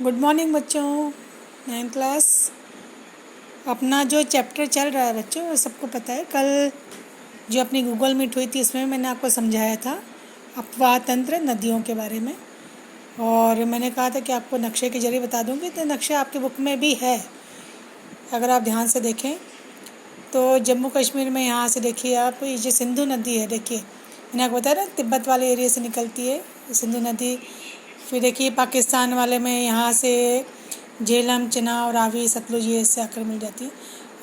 Good morning बच्चों। 9th class अपना जो चैप्टर चल रहा है बच्चों, वो सबको पता है। कल जो अपनी गूगल मीट हुई थी उसमें मैंने आपको समझाया था अपवाह तंत्र नदियों के बारे में, और मैंने कहा था कि आपको नक्शे के जरिए बता दूंगी। तो नक्शा आपके बुक में भी है, अगर आप ध्यान से देखें तो जम्मू कश्मीर में यहाँ से देखिए आप, ये जो सिंधु नदी है, देखिए मैंने आपको बताया ना तिब्बत वाले एरिया से निकलती है सिंधु नदी। फिर देखिए पाकिस्तान वाले में यहाँ से झेलम, चिनाब, रावी, सतलुज ये इससे आकर मिल जाती है,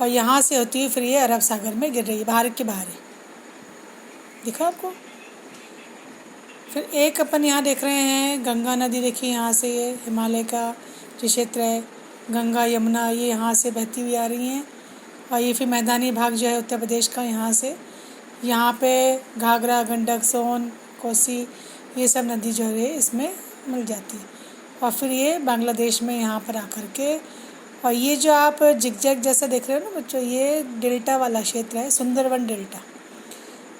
और यहाँ से होती है फिर ये अरब सागर में गिर रही है, भारत के बाहर है। दिखा आपको। फिर एक अपन यहाँ देख रहे हैं गंगा नदी, देखिए यहाँ से ये हिमालय का जो क्षेत्र है, गंगा यमुना ये यहाँ से बहती हुई आ रही हैं। और ये फिर मैदानी भाग जो है उत्तर प्रदेश का, यहाँ से यहाँ पे घाघरा, गंडक, सोन, कोसी ये सब नदी जो है इसमें मिल जाती है। और फिर ये बांग्लादेश में यहाँ पर आकर के, और ये जो आप जिगजैग जैसा देख रहे हो ना बच्चों, ये डेल्टा वाला क्षेत्र है, सुंदरवन डेल्टा।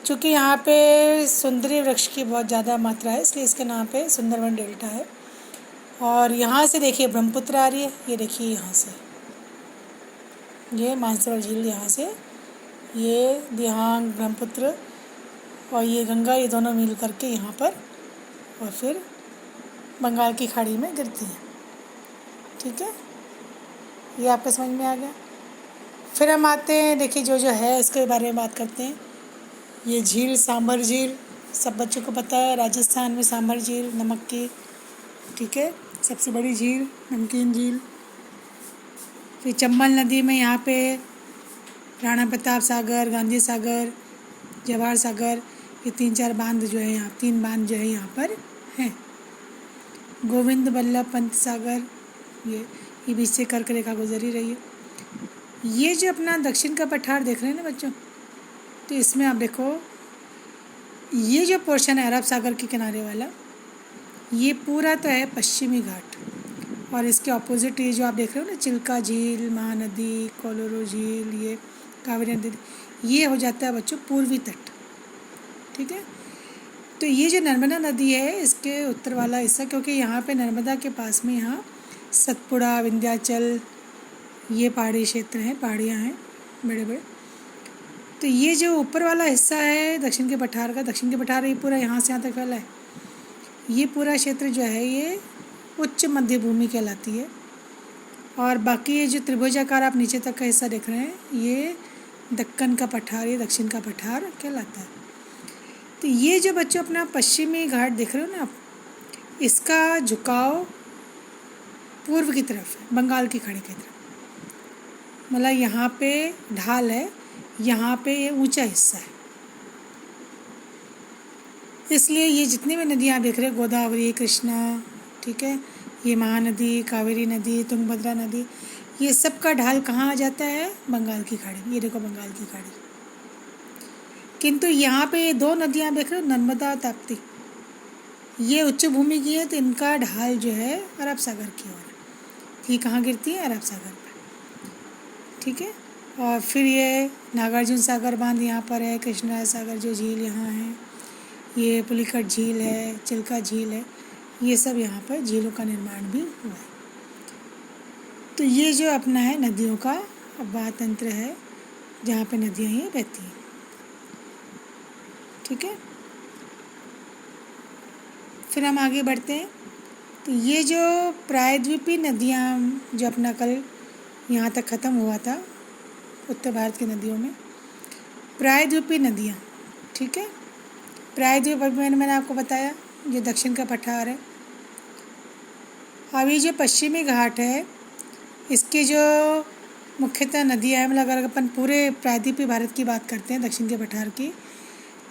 चूँकि यहाँ पे सुंदरी वृक्ष की बहुत ज़्यादा मात्रा है, इसलिए इसके नाम पे सुंदरवन डेल्टा है। और यहाँ से देखिए ब्रह्मपुत्र आ रही है, ये देखिए यहाँ से ये मानसरोवर झील, यहाँ से ये दिहांग, ब्रह्मपुत्र और ये गंगा, ये दोनों मिल करके यहाँ पर और फिर बंगाल की खाड़ी में गिरती हैं। ठीक है, ये आपको समझ में आ गया। फिर हम आते हैं, देखिए जो जो है इसके बारे में बात करते हैं। ये झील सांभर झील सब बच्चों को पता है, राजस्थान में सांभर झील नमक की, ठीक है, सबसे बड़ी झील, नमकीन झील। फिर चंबल नदी में यहाँ पे राणा प्रताप सागर, गांधी सागर, जवाहर सागर, ये 3-4 बांध जो है यहाँ, 3 बांध जो है यहाँ पर हैं। गोविंद बल्लभ पंत सागर, ये बीच से कर्क रेखा गुजरी रही है। ये जो अपना दक्षिण का पठार देख रहे हैं ना बच्चों, तो इसमें आप देखो ये जो पोर्शन है अरब सागर के किनारे वाला, ये पूरा तो है पश्चिमी घाट, और इसके ऑपोजिट ये जो आप देख रहे हो ना, चिल्का झील, महानदी, कोलोरो झील, ये कावेरी नदी, ये हो जाता है बच्चों पूर्वी तट। ठीक है, तो ये जो नर्मदा नदी है इसके उत्तर वाला हिस्सा, क्योंकि यहाँ पे नर्मदा के पास में यहाँ सतपुड़ा, विंध्याचल ये पहाड़ी क्षेत्र हैं, पहाड़ियाँ हैं बड़े बड़े। तो ये जो ऊपर वाला हिस्सा है दक्षिण के पठार का, दक्षिण के पठार ये पूरा यहाँ से यहाँ तक फैला है, ये पूरा क्षेत्र जो है ये उच्च मध्य भूमि कहलाती है। और बाकी ये जो त्रिभुजाकार आप नीचे तक का हिस्सा देख रहे हैं, ये दक्कन का पठार, ये दक्षिण का पठार कहलाता है। तो ये जो बच्चों अपना पश्चिमी घाट देख रहे हो ना आप, इसका झुकाव पूर्व की तरफ है, बंगाल की खाड़ी की तरफ। मतलब यहाँ पे ढाल है, यहाँ पे ये ऊंचा हिस्सा है, इसलिए ये जितनी भी नदियाँ देख रहे हैं, गोदावरी, कृष्णा, ठीक है, ये महानदी, कावेरी नदी, तुंगभद्रा नदी, ये सब का ढाल कहाँ आ जाता है, बंगाल की खाड़ी। ये देखो बंगाल की खाड़ी। किंतु यहाँ पे ये 2 नदियाँ देख रहे हो, नर्मदा, ताप्ती, ये उच्च भूमि की है, तो इनका ढाल जो है अरब सागर की ओर है। ये कहाँ गिरती है, अरब सागर पर। ठीक है, और फिर ये नागार्जुन सागर बांध यहाँ पर है, कृष्णराज सागर जो झील यहाँ है, ये पुलिकट झील है, चिल्का झील है, ये सब यहाँ पर झीलों का निर्माण भी हुआ है। तो ये जो अपना है नदियों का अपवाह तंत्र है, जहाँ पे नदियाँ ही बहती हैं। ठीक है, फिर हम आगे बढ़ते हैं। तो ये जो प्रायद्वीपीय नदियाँ जो अपना कल यहाँ तक ख़त्म हुआ था उत्तर भारत की नदियों में, प्रायद्वीपीय नदियाँ, ठीक है, प्रायद्वीप मैंने आपको बताया जो दक्षिण का पठार है। अभी जो पश्चिमी घाट है इसके जो मुख्यतः नदियाँ हैं, मतलब अगर अपन पूरे प्रायद्वीपीय भारत की बात करते हैं दक्षिण के पठार की,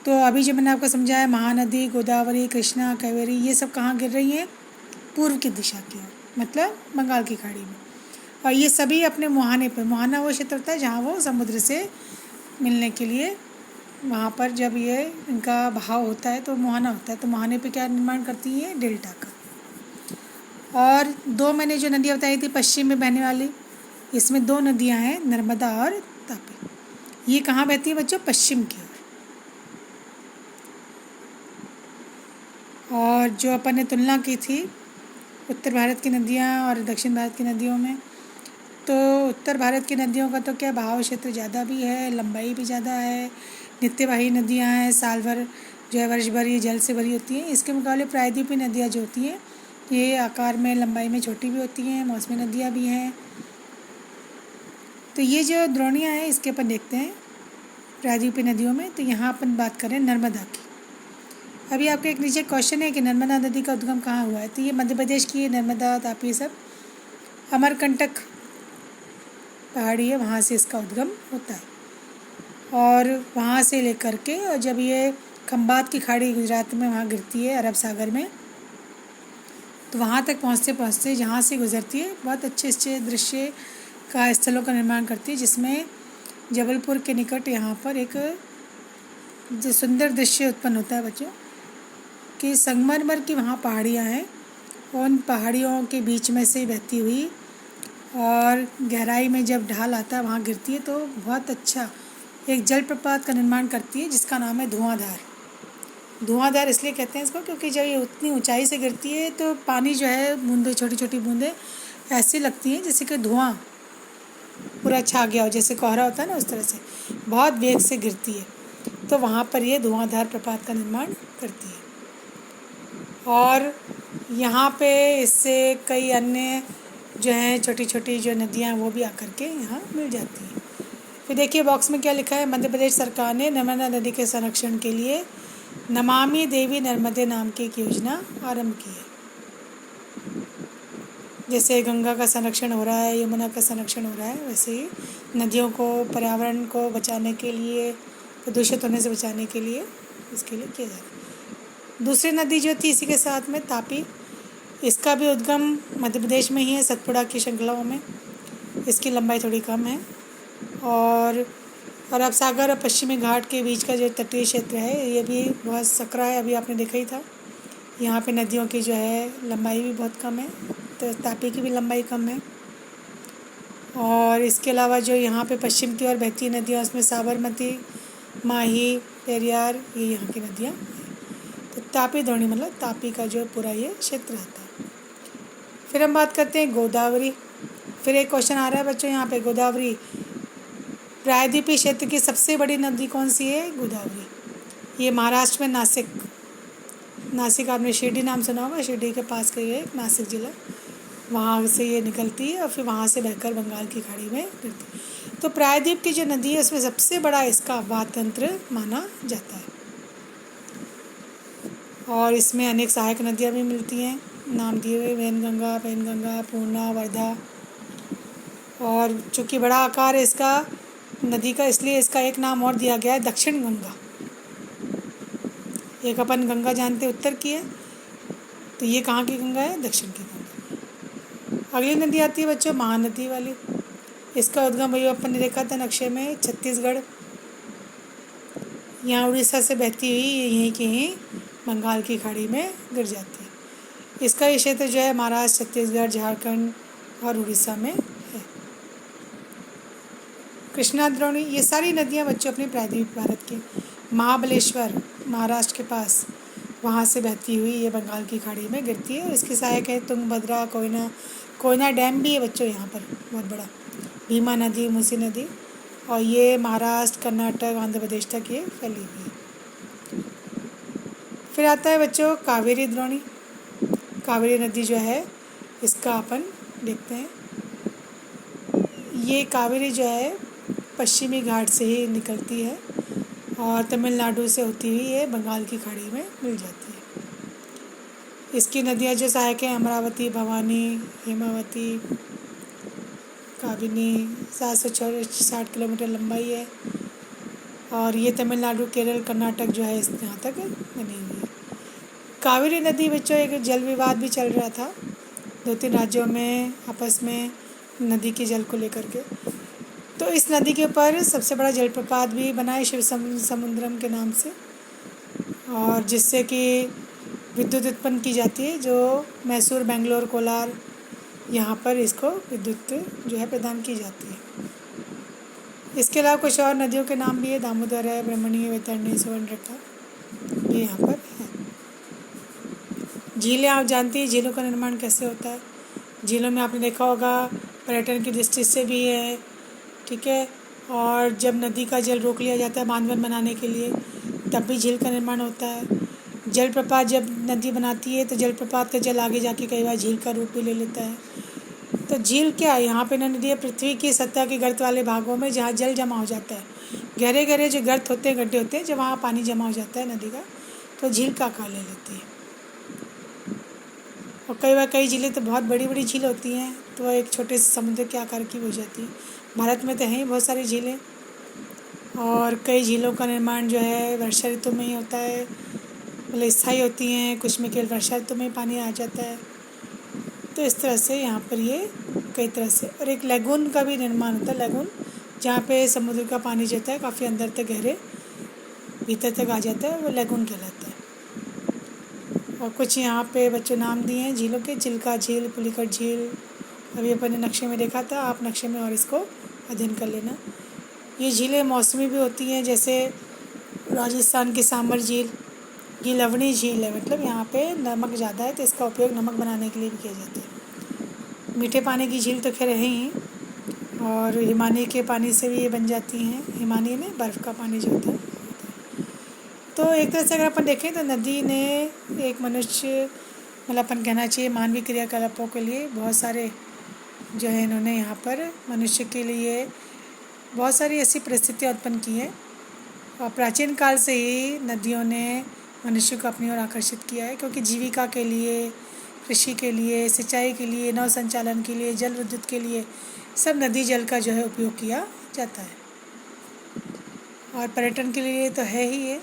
तो अभी जो मैंने आपको समझाया महानदी, गोदावरी, कृष्णा, कावेरी, ये सब कहाँ गिर रही हैं, पूर्व की दिशा की ओर, मतलब बंगाल की खाड़ी में। और ये सभी अपने मुहाने पर, मुहाना वो क्षेत्र होता है जहाँ वो समुद्र से मिलने के लिए, वहाँ पर जब ये इनका बहाव होता है तो मुहाना होता है, तो मुहाने पे क्या निर्माण करती है, डेल्टा का। और 2 मैंने जो नदियाँ बताई थी पश्चिम में बहने वाली, इसमें 2 नदियाँ हैं, नर्मदा और तापी। ये कहाँ बहती है बच्चों, पश्चिम की ओर। और जो अपन ने तुलना की थी उत्तर भारत की नदियाँ और दक्षिण भारत की नदियों में। तो उत्तर भारत की नदियों का तो क्या बहाव क्षेत्र ज़्यादा भी है, लंबाई भी ज़्यादा है, नित्यवाही नदियाँ हैं, साल भर जो है वर्ष भर ये जल से भरी होती हैं। इसके मुकाबले प्रायद्वीपीय नदियाँ जो होती हैं ये आकार में लंबाई में छोटी भी होती हैं, मौसमी नदियाँ भी हैं। तो ये जो द्रोणियाँ हैं इसके अपन देखते हैं प्रायद्वीपीय नदियों में। तो यहाँ अपन बात करें नर्मदा की। अभी आपका एक नीचे क्वेश्चन है कि नर्मदा नदी का उद्गम कहाँ हुआ है। तो ये मध्य प्रदेश की नर्मदा, तापी, सब अमरकंटक पहाड़ी है, वहाँ से इसका उद्गम होता है। और वहाँ से लेकर के और जब ये खंबात की खाड़ी गुजरात में वहाँ गिरती है अरब सागर में, तो वहाँ तक पहुँचते पहुँचते जहाँ से गुजरती है बहुत अच्छे अच्छे दृश्य का स्थलों का निर्माण करती है, जिसमें जबलपुर के निकट यहाँ पर एक जो सुंदर दृश्य उत्पन्न होता है बच्चों कि संगमरमर की वहाँ पहाड़ियाँ हैं, उन पहाड़ियों के बीच में से बहती हुई और गहराई में जब ढाल आता है वहाँ गिरती है तो बहुत अच्छा एक जलप्रपात का निर्माण करती है जिसका नाम है धुआंधार। धुआंधार इसलिए कहते हैं इसको क्योंकि जब ये उतनी ऊंचाई से गिरती है तो पानी जो है बूंदे, छोटी छोटी बूंदें ऐसी लगती हैं जैसे कि धुआं पूरा छा गया हो, जैसे कोहरा होता है ना, उस तरह से बहुत वेग से गिरती है। तो वहाँ पर ये धुआंधार प्रपात का निर्माण करती है। और यहाँ पे इससे कई अन्य जो हैं छोटी छोटी जो नदियाँ वो भी आकर के यहाँ मिल जाती हैं। फिर देखिए बॉक्स में क्या लिखा है। मध्य प्रदेश सरकार ने नर्मदा नदी के संरक्षण के लिए नमामि देवी नर्मदे नाम की एक योजना आरंभ की है। जैसे गंगा का संरक्षण हो रहा है, यमुना का संरक्षण हो रहा है, वैसे ही नदियों को, पर्यावरण को बचाने के लिए, प्रदूषित होने से बचाने के लिए इसके लिए किया जा रहा है। दूसरी नदी जो थी इसी के साथ में तापी, इसका भी उद्गम मध्य प्रदेश में ही है, सतपुड़ा की श्रृंखलाओं में। इसकी लंबाई थोड़ी कम है और अरब सागर और पश्चिमी घाट के बीच का जो तटीय क्षेत्र है ये भी बहुत सकरा है, अभी आपने देखा ही था। यहाँ पे नदियों की जो है लंबाई भी बहुत कम है, तो तापी की भी लंबाई कम है। और इसके अलावा जो यहाँ पे पश्चिम की ओर बहती नदियाँ उसमें साबरमती, माही, पेरियार, ये यहाँ की नदियाँ हैं। तो तापी द्रोणी मतलब तापी का जो पूरा ये क्षेत्र आता है। फिर हम बात करते हैं गोदावरी। फिर एक क्वेश्चन आ रहा है बच्चों यहाँ पे, गोदावरी प्रायद्वीपीय क्षेत्र की सबसे बड़ी नदी कौन सी है? गोदावरी। ये महाराष्ट्र में नासिक आपने शिरडी नाम सुना होगा, शिरडी के पास का ये नासिक जिला, वहाँ से ये निकलती है और फिर वहाँ से बहकर बंगाल की खाड़ी में गिरती है। तो प्रायद्वीप की जो नदी है उसमें सबसे बड़ा इसका अपवाद तंत्र माना जाता है और इसमें अनेक सहायक नदियाँ भी मिलती हैं, नाम दिए हुए वैनगंगा, पैनगंगा, पूर्णा, वर्धा। और चूँकि बड़ा आकार है इसका नदी का, इसलिए इसका एक नाम और दिया गया है दक्षिण गंगा। एक अपन गंगा जानते उत्तर की है, तो ये कहाँ की गंगा है? दक्षिण की गंगा। अगली नदी आती है बच्चों महानदी वाली। इसका उद्गम वही अपन ने देखा था नक्शे में, छत्तीसगढ़, यहाँ उड़ीसा से बहती हुई यहीं की ही बंगाल की खाड़ी में गिर जाती है। इसका ये क्षेत्र जो है महाराष्ट्र, छत्तीसगढ़, झारखंड और उड़ीसा में है। कृष्णा, द्रोणी, ये सारी नदियाँ बच्चों अपनी प्रायद्वीप भारत की। महाबलेश्वर महाराष्ट्र के पास, वहाँ से बहती हुई ये बंगाल की खाड़ी में गिरती है। इसकी सहायक है तुंगभद्रा, कोयना डैम भी है बच्चों यहाँ पर बहुत बड़ा, भीमा नदी, मूसी नदी, और ये महाराष्ट्र, कर्नाटक, आंध्र प्रदेश तक ये फैली हुई है। फिर आता है बच्चों कावेरी द्रोणी। कावेरी नदी जो है इसका अपन देखते हैं। ये कावेरी जो है पश्चिमी घाट से ही निकलती है और तमिलनाडु से होती हुई ये बंगाल की खाड़ी में मिल जाती है। इसकी नदियाँ जो सहायक हैं अमरावती, भवानी, हेमावती, काबिनी, 760 किलोमीटर लंबाई है और ये तमिलनाडु, केरल, कर्नाटक जो है इस यहाँ तक बनी हुई है। कावेरी नदी बच्चों एक जल विवाद भी चल रहा था 2-3 राज्यों में आपस में नदी के जल को लेकर के। तो इस नदी के ऊपर सबसे बड़ा जलप्रपात भी बना है शिव समुद्रम के नाम से, और जिससे कि विद्युत उत्पन्न की जाती है, जो मैसूर, बेंगलोर, कोलार, यहाँ पर इसको विद्युत जो है प्रदान की जाती है। इसके अलावा कुछ और नदियों के नाम भी है, दामोदर है, ब्रह्मणी, वैतरणी, सुवर्णरेखा, ये यहाँ पर है। झीलें आप जानती हैं झीलों का निर्माण कैसे होता है। झीलों में आपने देखा होगा पर्यटन की दृष्टि से भी है, ठीक है। और जब नदी का जल रोक लिया जाता है बांध बनाने के लिए तब भी झील का निर्माण होता है। जलप्रपात जब नदी बनाती है तो जलप्रपात का जल आगे जाके कई बार झील का रूप भी ले लेता है। तो झील क्या है, यहाँ पे नदी है पृथ्वी की सतह के गर्त वाले भागों में जहाँ जल जमा हो जाता है। गहरे गहरे जो गर्त होते हैं, गड्ढे होते हैं, जब वहाँ पानी जमा हो जाता है नदी का तो झील का आकार ले लेती है। और कई बार कई झीलें तो बहुत बड़ी बड़ी झील होती हैं तो वह एक छोटे से समुद्र के आकार की हो जाती है। भारत में तो हैं ही बहुत सारी झीलें। और कई झीलों का निर्माण जो है वर्षा ऋतु में ही होता है, मतलब स्थायी होती हैं, कुछ में केवल वर्षा ऋतु में ही पानी आ जाता है। तो इस तरह से यहाँ पर ये कई तरह से। और एक लैगून का भी निर्माण होता है। लैगून जहाँ पे समुद्र का पानी जो होता है काफ़ी अंदर तक गहरे भीतर तक आ जाता है, वो लैगून कहलाता है। और कुछ यहाँ पे बच्चों नाम दिए हैं झीलों के, चिल्का झील, पुलिकट झील। अभी अपन ने नक्शे में देखा था, आप नक्शे में और इसको अध्ययन कर लेना। ये झीलें मौसमी भी होती हैं, जैसे राजस्थान की सांबर झील, ये लवणी झील है, मतलब यहाँ पे नमक ज़्यादा है तो इसका उपयोग नमक बनाने के लिए भी किया जाता है। मीठे पानी की झील तो खैर है ही, और हिमानी के पानी से भी ये बन जाती हैं। हिमानी में बर्फ़ का पानी जो होता है। तो एक तरह से अगर अपन देखें तो नदी ने एक मनुष्य, मतलब अपन कहना चाहिए मानवीय क्रियाकलापों के लिए बहुत सारे जो है इन्होंने यहाँ पर मनुष्य के लिए बहुत सारी ऐसी परिस्थितियाँ उत्पन्न की हैं। और प्राचीन काल से ही नदियों ने मनुष्य को अपनी ओर आकर्षित किया है, क्योंकि जीविका के लिए, कृषि के लिए, सिंचाई के लिए, नौ संचालन के लिए, जल विद्युत के लिए सब नदी जल का जो है उपयोग किया जाता है। और पर्यटन के लिए तो है ही है।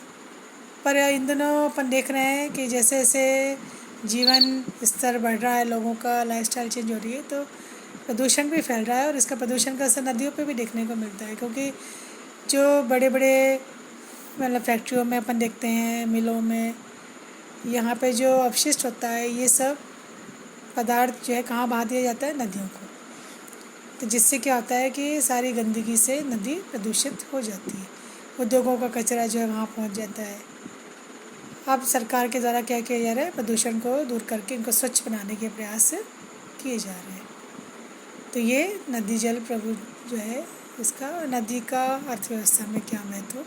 पर इन दिनों अपन देख रहे हैं कि जैसे जैसे जीवन स्तर बढ़ रहा है, लोगों का लाइफस्टाइल चेंज हो रही है, तो प्रदूषण भी फैल रहा है। और इसका प्रदूषण का असर नदियों पे भी देखने को मिलता है, क्योंकि जो बड़े बड़े मतलब फैक्ट्रियों में अपन देखते हैं, मिलों में, यहाँ पे जो अपशिष्ट होता है ये सब पदार्थ जो है कहाँ बहा दिया जाता है, नदियों को। तो जिससे क्या होता है कि सारी गंदगी से नदी प्रदूषित हो जाती है। उद्योगों का कचरा जो है वहाँ पहुँच जाता है। अब सरकार के द्वारा क्या किया जा रहा है, प्रदूषण को दूर करके इनको स्वच्छ बनाने के प्रयास किए जा रहे हैं। तो ये नदी जल प्रभु जो है इसका, नदी का अर्थव्यवस्था में क्या महत्व